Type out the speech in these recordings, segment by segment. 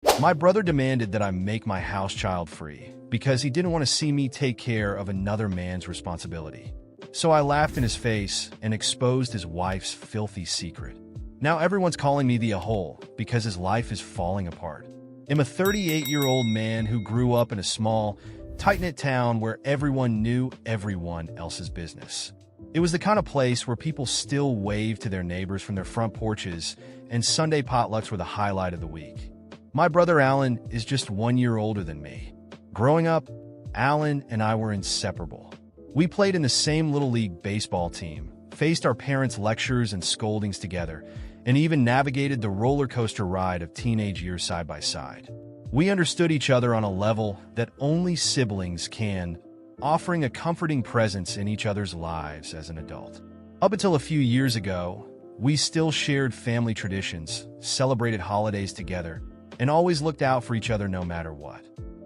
My brother demanded that I make my house child free because he didn't want to see me take care of another man's responsibility. So I laughed in his face and exposed his wife's filthy secret. Now everyone's calling me the a-hole because his life is falling apart. I'm a 38-year-old man who grew up in a small, tight-knit town where everyone knew everyone else's business. It was the kind of place where people still waved to their neighbors from their front porches, and Sunday potlucks were the highlight of the week. My brother Alan is just 1 year older than me. Growing up, Alan and I were inseparable. We played in the same Little League baseball team, faced our parents' lectures and scoldings together, and even navigated the roller coaster ride of teenage years side by side. We understood each other on a level that only siblings can, offering a comforting presence in each other's lives as an adult. Up until a few years ago, we still shared family traditions, celebrated holidays together, and always looked out for each other no matter what.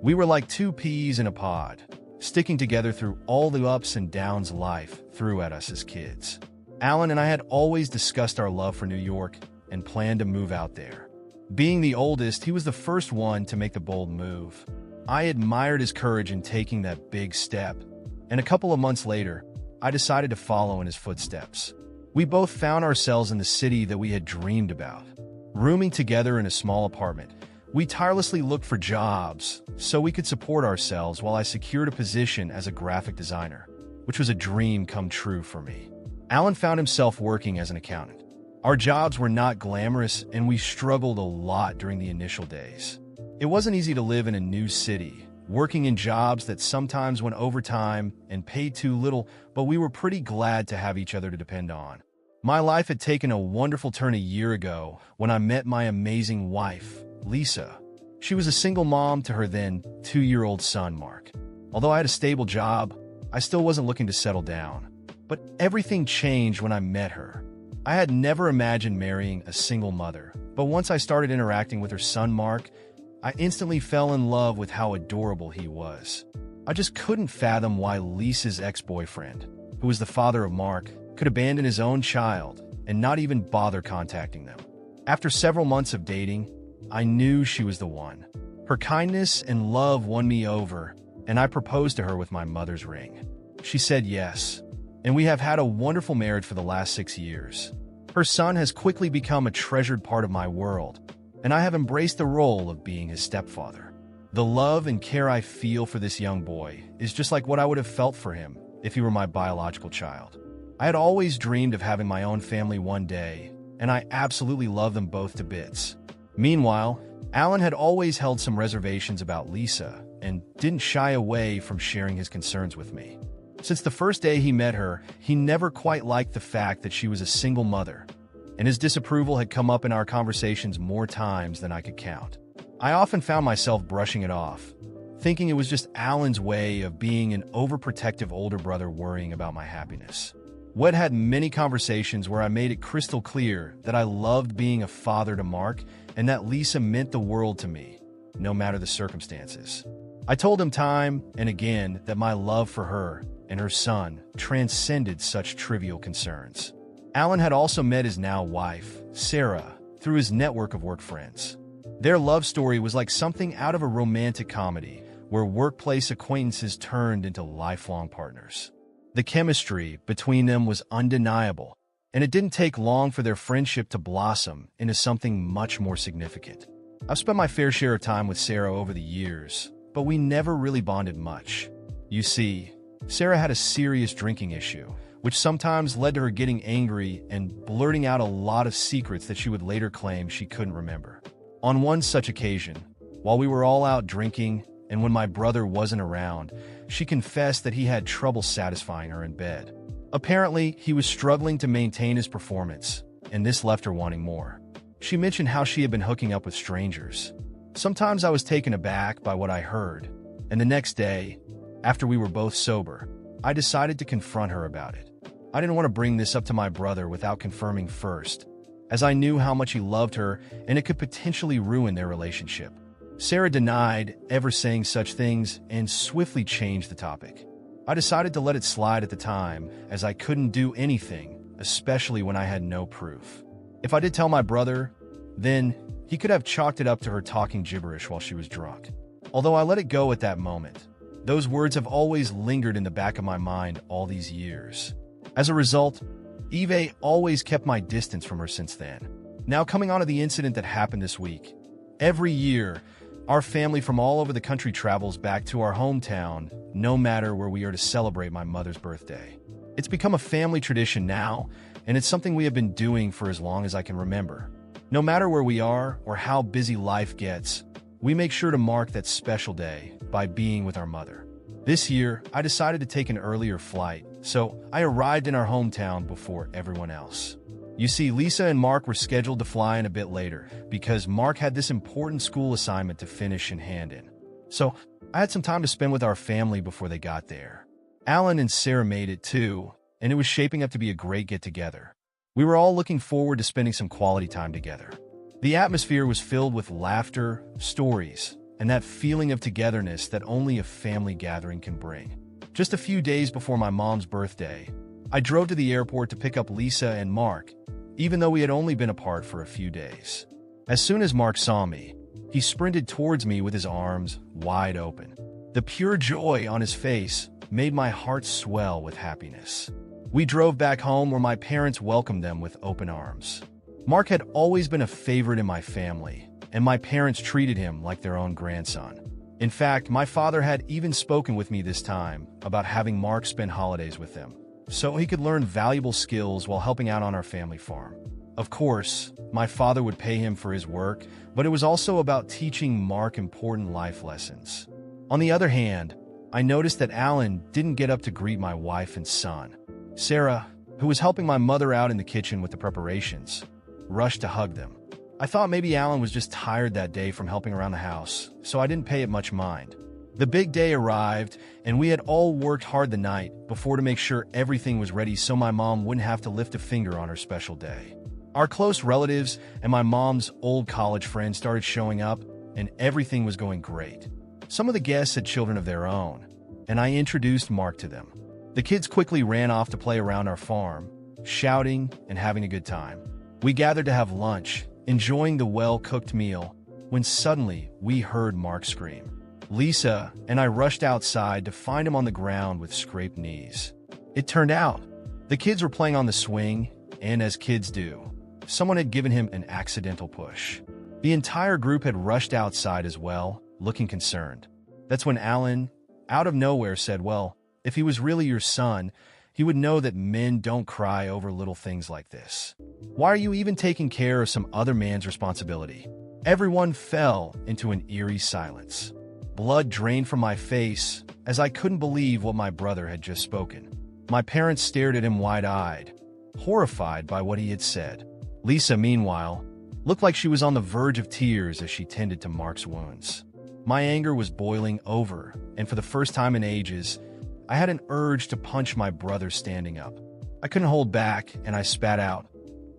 We were like two peas in a pod, sticking together through all the ups and downs life threw at us as kids. Alan and I had always discussed our love for New York and planned to move out there. Being the oldest, he was the first one to make the bold move. I admired his courage in taking that big step, and a couple of months later, I decided to follow in his footsteps. We both found ourselves in the city that we had dreamed about. Rooming together in a small apartment, we tirelessly looked for jobs so we could support ourselves while I secured a position as a graphic designer, which was a dream come true for me. Alan found himself working as an accountant. Our jobs were not glamorous, and we struggled a lot during the initial days. It wasn't easy to live in a new city, working in jobs that sometimes went overtime and paid too little, but we were pretty glad to have each other to depend on. My life had taken a wonderful turn a year ago when I met my amazing wife, Lisa. She was a single mom to her then 2-year-old son, Mark. Although I had a stable job, I still wasn't looking to settle down. But everything changed when I met her. I had never imagined marrying a single mother, but once I started interacting with her son, Mark, I instantly fell in love with how adorable he was. I just couldn't fathom why Lisa's ex-boyfriend, who was the father of Mark, could abandon his own child and not even bother contacting them. After several months of dating, I knew she was the one. Her kindness and love won me over, and I proposed to her with my mother's ring. She said yes, and we have had a wonderful marriage for the last 6 years. Her son has quickly become a treasured part of my world, and I have embraced the role of being his stepfather. The love and care I feel for this young boy is just like what I would have felt for him if he were my biological child. I had always dreamed of having my own family one day, and I absolutely love them both to bits. Meanwhile, Alan had always held some reservations about Lisa and didn't shy away from sharing his concerns with me. Since the first day he met her, he never quite liked the fact that she was a single mother, and his disapproval had come up in our conversations more times than I could count. I often found myself brushing it off, thinking it was just Alan's way of being an overprotective older brother worrying about my happiness. We'd had many conversations where I made it crystal clear that I loved being a father to Mark and that Lisa meant the world to me, no matter the circumstances. I told him time and again that my love for her and her son transcended such trivial concerns. Alan had also met his now wife, Sarah, through his network of work friends. Their love story was like something out of a romantic comedy where workplace acquaintances turned into lifelong partners. The chemistry between them was undeniable, and it didn't take long for their friendship to blossom into something much more significant. I've spent my fair share of time with Sarah over the years, but we never really bonded much. You see, Sarah had a serious drinking issue, which sometimes led to her getting angry and blurting out a lot of secrets that she would later claim she couldn't remember. On one such occasion, while we were all out drinking and when my brother wasn't around, she confessed that he had trouble satisfying her in bed. Apparently, he was struggling to maintain his performance, and this left her wanting more. She mentioned how she had been hooking up with strangers. Sometimes I was taken aback by what I heard, and the next day, after we were both sober, I decided to confront her about it. I didn't want to bring this up to my brother without confirming first, as I knew how much he loved her and it could potentially ruin their relationship. Sarah denied ever saying such things and swiftly changed the topic. I decided to let it slide at the time, as I couldn't do anything, especially when I had no proof. If I did tell my brother, then He could have chalked it up to her talking gibberish while she was drunk. Although I let it go at that moment, those words have always lingered in the back of my mind all these years. As a result, Eve always kept my distance from her since then. Now coming on to the incident that happened this week. Every year, our family from all over the country travels back to our hometown, no matter where we are, to celebrate my mother's birthday. It's become a family tradition now, and it's something we have been doing for as long as I can remember. No matter where we are or how busy life gets, we make sure to mark that special day by being with our mother. This year, I decided to take an earlier flight, so I arrived in our hometown before everyone else. You see, Lisa and Mark were scheduled to fly in a bit later because Mark had this important school assignment to finish and hand in. So I had some time to spend with our family before they got there. Alan and Sarah made it too, and it was shaping up to be a great get-together. We were all looking forward to spending some quality time together. The atmosphere was filled with laughter, stories, and that feeling of togetherness that only a family gathering can bring. Just a few days before my mom's birthday, I drove to the airport to pick up Lisa and Mark, even though we had only been apart for a few days. As soon as Mark saw me, he sprinted towards me with his arms wide open. The pure joy on his face made my heart swell with happiness. We drove back home where my parents welcomed them with open arms. Mark had always been a favorite in my family, and my parents treated him like their own grandson. In fact, my father had even spoken with me this time about having Mark spend holidays with them, so he could learn valuable skills while helping out on our family farm. Of course, my father would pay him for his work, but it was also about teaching Mark important life lessons. On the other hand, I noticed that Alan didn't get up to greet my wife and son. Sarah, who was helping my mother out in the kitchen with the preparations, rushed to hug them. I thought maybe Alan was just tired that day from helping around the house, so I didn't pay it much mind. The big day arrived, and we had all worked hard the night before to make sure everything was ready so my mom wouldn't have to lift a finger on her special day. Our close relatives and my mom's old college friends started showing up, and everything was going great. Some of the guests had children of their own, and I introduced Mark to them. The kids quickly ran off to play around our farm, shouting and having a good time. We gathered to have lunch, enjoying the well-cooked meal, when suddenly we heard Mark scream. Lisa and I rushed outside to find him on the ground with scraped knees. It turned out the kids were playing on the swing, and as kids do, someone had given him an accidental push. The entire group had rushed outside as well, looking concerned. That's when Alan, out of nowhere, said, "Well, if he was really your son, he would know that men don't cry over little things like this. Why are you even taking care of some other man's responsibility?" Everyone fell into an eerie silence. Blood drained from my face as I couldn't believe what my brother had just spoken. My parents stared at him wide-eyed, horrified by what he had said. Lisa, meanwhile, looked like she was on the verge of tears as she tended to Mark's wounds. My anger was boiling over, and for the first time in ages, I had an urge to punch my brother standing up. I couldn't hold back, and I spat out,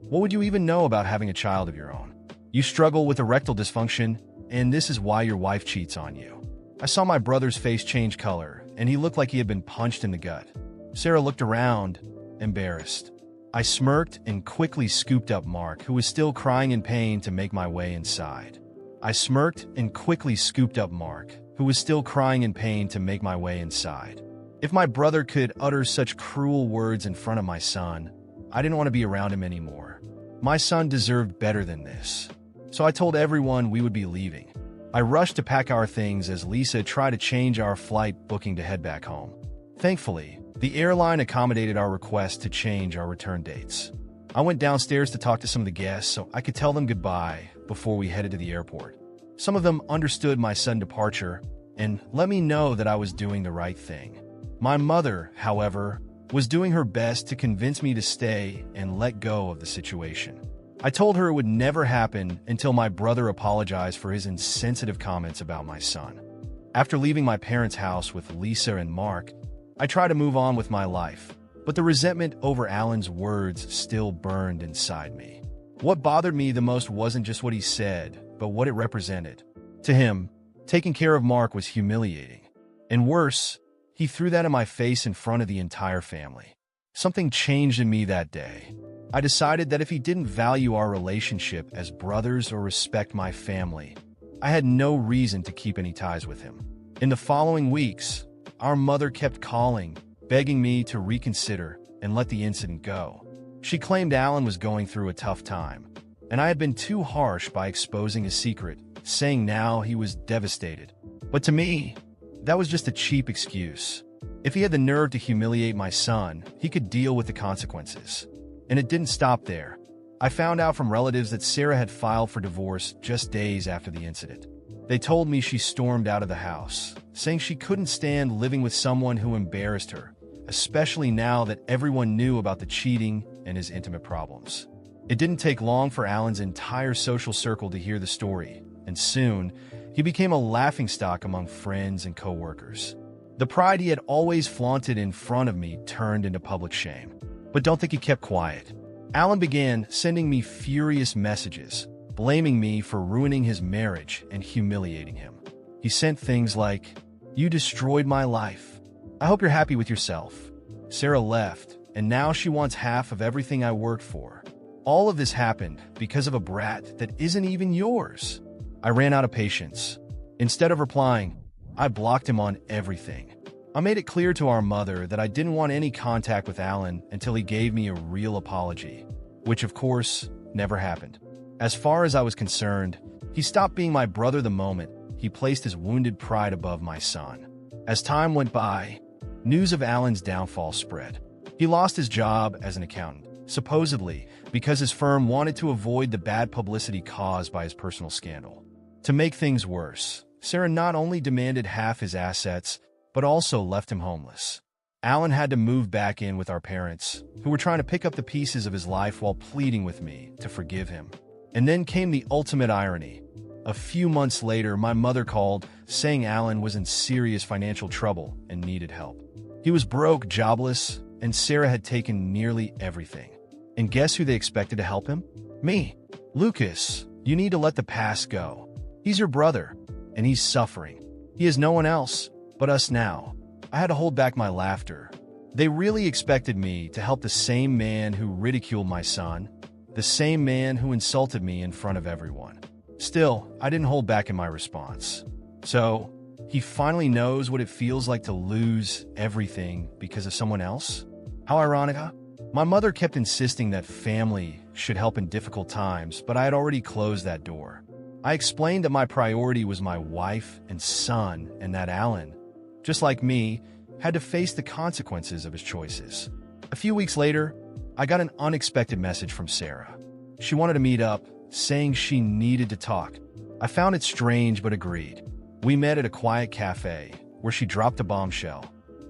"What would you even know about having a child of your own? You struggle with erectile dysfunction, and this is why your wife cheats on you." I saw my brother's face change color, and he looked like he had been punched in the gut. Sarah looked around, embarrassed. I smirked and quickly scooped up Mark, who was still crying in pain, to make my way inside. If my brother could utter such cruel words in front of my son, I didn't want to be around him anymore. My son deserved better than this. So I told everyone we would be leaving. I rushed to pack our things as Lisa tried to change our flight booking to head back home. Thankfully, the airline accommodated our request to change our return dates. I went downstairs to talk to some of the guests so I could tell them goodbye before we headed to the airport. Some of them understood my sudden departure and let me know that I was doing the right thing. My mother, however, was doing her best to convince me to stay and let go of the situation. I told her it would never happen until my brother apologized for his insensitive comments about my son. After leaving my parents' house with Lisa and Mark, I tried to move on with my life, but the resentment over Alan's words still burned inside me. What bothered me the most wasn't just what he said, but what it represented. To him, taking care of Mark was humiliating. And worse, he threw that in my face in front of the entire family. Something changed in me that day. I decided that if he didn't value our relationship as brothers or respect my family, I had no reason to keep any ties with him. In the following weeks, our mother kept calling, begging me to reconsider and let the incident go. She claimed Alan was going through a tough time, and I had been too harsh by exposing his secret, saying now he was devastated. But to me, that was just a cheap excuse. If he had the nerve to humiliate my son, he could deal with the consequences. And it didn't stop there. I found out from relatives that Sarah had filed for divorce just days after the incident. They told me she stormed out of the house, saying she couldn't stand living with someone who embarrassed her, especially now that everyone knew about the cheating and his intimate problems. It didn't take long for Alan's entire social circle to hear the story, and soon, he became a laughingstock among friends and co-workers. The pride he had always flaunted in front of me turned into public shame. But don't think he kept quiet. Alan began sending me furious messages, blaming me for ruining his marriage and humiliating him. He sent things like, "You destroyed my life. I hope you're happy with yourself. Sarah left, and now she wants half of everything I worked for. All of this happened because of a brat that isn't even yours." I ran out of patience. Instead of replying, I blocked him on everything. I made it clear to our mother that I didn't want any contact with Alan until he gave me a real apology, which of course never happened. As far as I was concerned, he stopped being my brother the moment he placed his wounded pride above my son. As time went by, news of Alan's downfall spread. He lost his job as an accountant, supposedly because his firm wanted to avoid the bad publicity caused by his personal scandal. To make things worse, Sarah not only demanded half his assets, but also left him homeless. Alan had to move back in with our parents, who were trying to pick up the pieces of his life while pleading with me to forgive him. And then came the ultimate irony. A few months later, my mother called, saying Alan was in serious financial trouble and needed help. He was broke, jobless, and Sarah had taken nearly everything. And guess who they expected to help him? Me. "Lucas, you need to let the past go. He's your brother, and he's suffering. He has no one else but us now." I had to hold back my laughter. They really expected me to help the same man who ridiculed my son, the same man who insulted me in front of everyone. Still, I didn't hold back in my response. "So, he finally knows what it feels like to lose everything because of someone else? How ironic, huh?" My mother kept insisting that family should help in difficult times, but I had already closed that door. I explained that my priority was my wife and son, and that Alan, just like me, had to face the consequences of his choices. A few weeks later, I got an unexpected message from Sarah. She wanted to meet up, saying she needed to talk. I found it strange but agreed. We met at a quiet cafe, where she dropped a bombshell.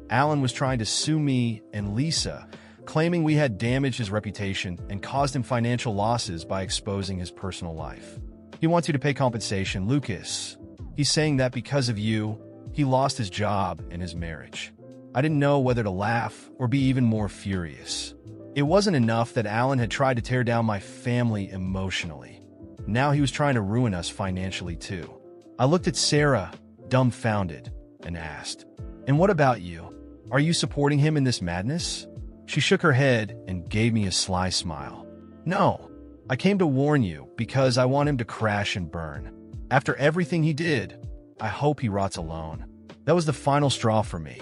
Alan was trying to sue me and Lisa, claiming we had damaged his reputation and caused him financial losses by exposing his personal life. "He wants you to pay compensation, Lucas. He's saying that because of you, he lost his job and his marriage." I didn't know whether to laugh or be even more furious. It wasn't enough that Alan had tried to tear down my family emotionally. Now he was trying to ruin us financially too. I looked at Sarah, dumbfounded, and asked, "And what about you? Are you supporting him in this madness?" She shook her head and gave me a sly smile. "No, I came to warn you because I want him to crash and burn. After everything he did, I hope he rots alone." That was the final straw for me.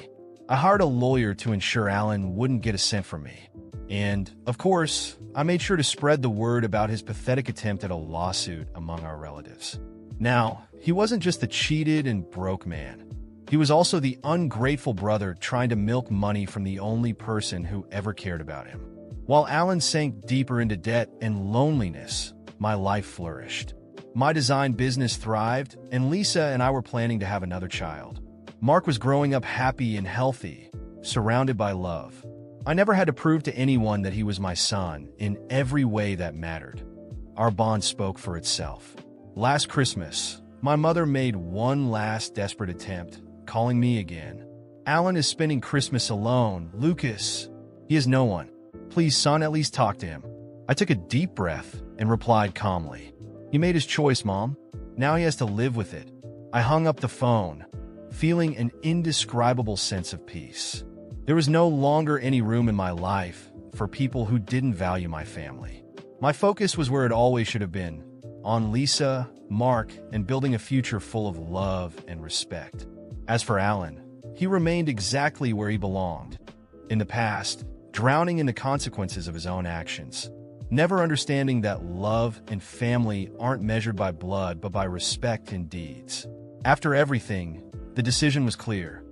I hired a lawyer to ensure Alan wouldn't get a cent from me. And, of course, I made sure to spread the word about his pathetic attempt at a lawsuit among our relatives. Now, he wasn't just the cheated and broke man. He was also the ungrateful brother trying to milk money from the only person who ever cared about him. While Alan sank deeper into debt and loneliness, my life flourished. My design business thrived, and Lisa and I were planning to have another child. Mark was growing up happy and healthy, surrounded by love. I never had to prove to anyone that he was my son in every way that mattered. Our bond spoke for itself. Last Christmas, my mother made one last desperate attempt, calling me again. "Alan is spending Christmas alone, Lucas. He has no one. Please, son, at least talk to him." I took a deep breath and replied calmly, "He made his choice, Mom. Now he has to live with it." I hung up the phone, feeling an indescribable sense of peace. There was no longer any room in my life for people who didn't value my family. My focus was where it always should have been, on Lisa, Mark, and building a future full of love and respect. As for Alan, he remained exactly where he belonged. In the past, drowning in the consequences of his own actions, never understanding that love and family aren't measured by blood but by respect and deeds. After everything, the decision was clear.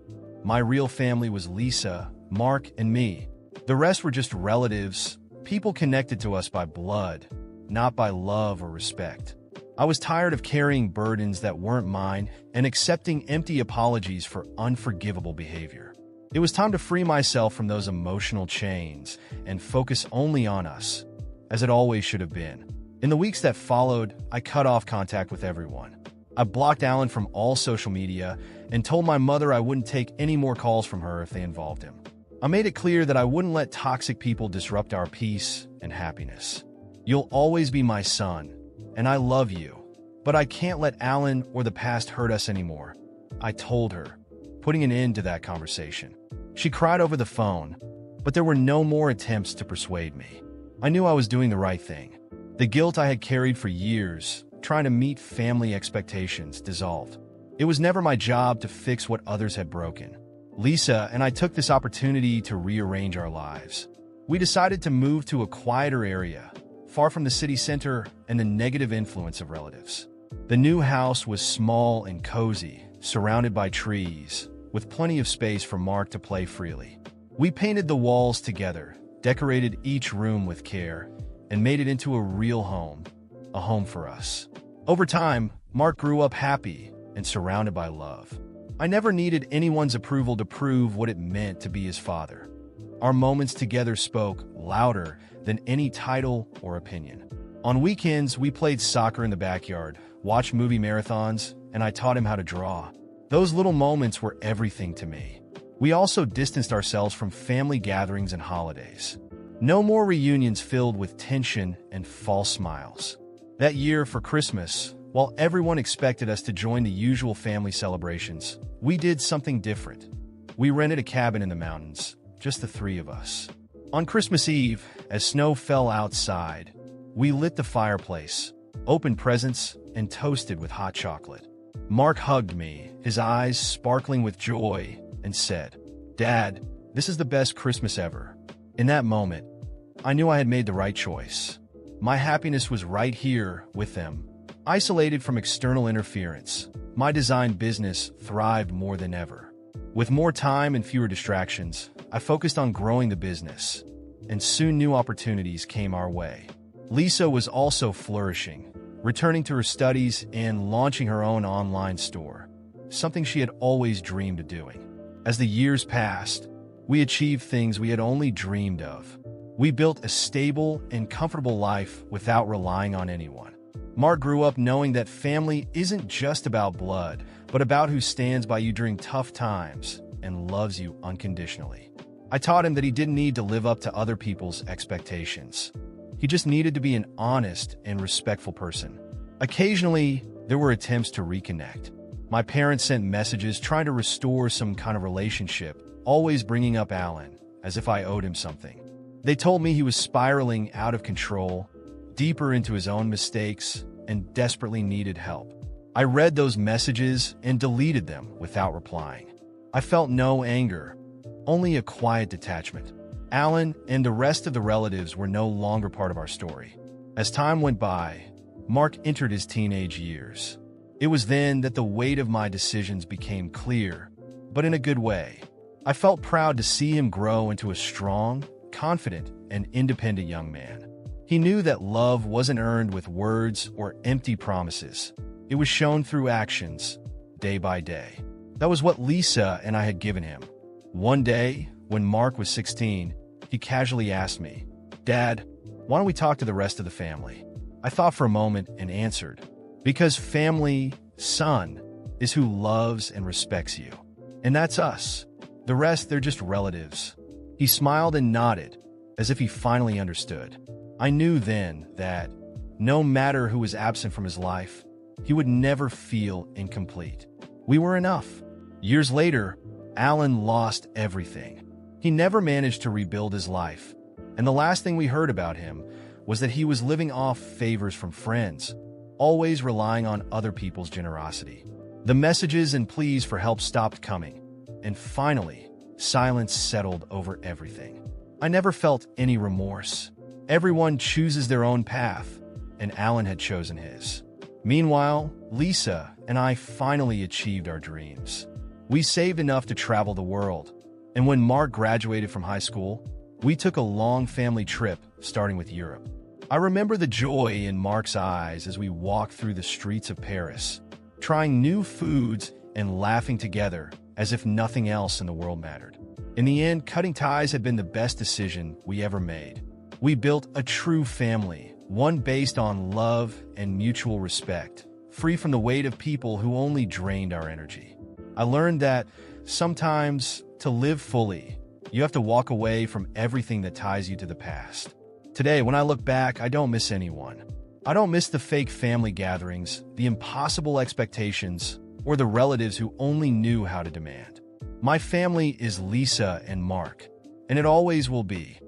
My real family was Lisa, Mark, and me. The rest were just relatives, people connected to us by blood, not by love or respect. I was tired of carrying burdens that weren't mine and accepting empty apologies for unforgivable behavior. It was time to free myself from those emotional chains and focus only on us, as it always should have been. In the weeks that followed, I cut off contact with everyone. I blocked Alan from all social media and told my mother I wouldn't take any more calls from her if they involved him. I made it clear that I wouldn't let toxic people disrupt our peace and happiness. You'll always be my son, and I love you, but I can't let Alan or the past hurt us anymore, I told her, putting an end to that conversation. She cried over the phone, but there were no more attempts to persuade me. I knew I was doing the right thing. The guilt I had carried for years, trying to meet family expectations, dissolved. It was never my job to fix what others had broken. Lisa and I took this opportunity to rearrange our lives. We decided to move to a quieter area, far from the city center and the negative influence of relatives. The new house was small and cozy, surrounded by trees, with plenty of space for Mark to play freely. We painted the walls together, decorated each room with care, and made it into a real home, a home for us. Over time, Mark grew up happy and surrounded by love. I never needed anyone's approval to prove what it meant to be his father. Our moments together spoke louder than any title or opinion. On weekends, we played soccer in the backyard, watched movie marathons, and I taught him how to draw. Those little moments were everything to me. We also distanced ourselves from family gatherings and holidays. No more reunions filled with tension and false smiles. That year for Christmas, while everyone expected us to join the usual family celebrations, we did something different. We rented a cabin in the mountains, just the three of us. On Christmas Eve, as snow fell outside, we lit the fireplace, opened presents, and toasted with hot chocolate. Mark hugged me, his eyes sparkling with joy, and said, "Dad, this is the best Christmas ever." In that moment, I knew I had made the right choice. My happiness was right here with them. Isolated from external interference, my design business thrived more than ever. With more time and fewer distractions, I focused on growing the business, and soon new opportunities came our way. Lisa was also flourishing, returning to her studies and launching her own online store, something she had always dreamed of doing. As the years passed, we achieved things we had only dreamed of. We built a stable and comfortable life without relying on anyone. Mark grew up knowing that family isn't just about blood, but about who stands by you during tough times and loves you unconditionally. I taught him that he didn't need to live up to other people's expectations. He just needed to be an honest and respectful person. Occasionally, there were attempts to reconnect. My parents sent messages trying to restore some kind of relationship, always bringing up Alan, as if I owed him something. They told me he was spiraling out of control, deeper into his own mistakes, and desperately needed help. I read those messages and deleted them without replying. I felt no anger, only a quiet detachment. Alan and the rest of the relatives were no longer part of our story. As time went by, Mark entered his teenage years. It was then that the weight of my decisions became clear, but in a good way. I felt proud to see him grow into a strong, confident, and independent young man. He knew that love wasn't earned with words or empty promises. It was shown through actions, day by day. That was what Lisa and I had given him. One day, when Mark was 16, he casually asked me, "Dad, why don't we talk to the rest of the family?" I thought for a moment and answered, "Because family, son, is who loves and respects you. And that's us. The rest, they're just relatives." He smiled and nodded, as if he finally understood. I knew then that, no matter who was absent from his life, he would never feel incomplete. We were enough. Years later, Alan lost everything. He never managed to rebuild his life, And the last thing we heard about him was that he was living off favors from friends, always relying on other people's generosity. The messages and pleas for help stopped coming, and finally, silence settled over everything. I never felt any remorse. Everyone chooses their own path, and Alan had chosen his. Meanwhile, Lisa and I finally achieved our dreams. We saved enough to travel the world, and when Mark graduated from high school, we took a long family trip, starting with Europe. I remember the joy in Mark's eyes as we walked through the streets of Paris, trying new foods and laughing together as if nothing else in the world mattered. In the end, cutting ties had been the best decision we ever made. We built a true family, one based on love and mutual respect, free from the weight of people who only drained our energy. I learned that sometimes, to live fully, you have to walk away from everything that ties you to the past. Today, when I look back, I don't miss anyone. I don't miss the fake family gatherings, the impossible expectations, or the relatives who only knew how to demand. My family is Lisa and Mark, and it always will be.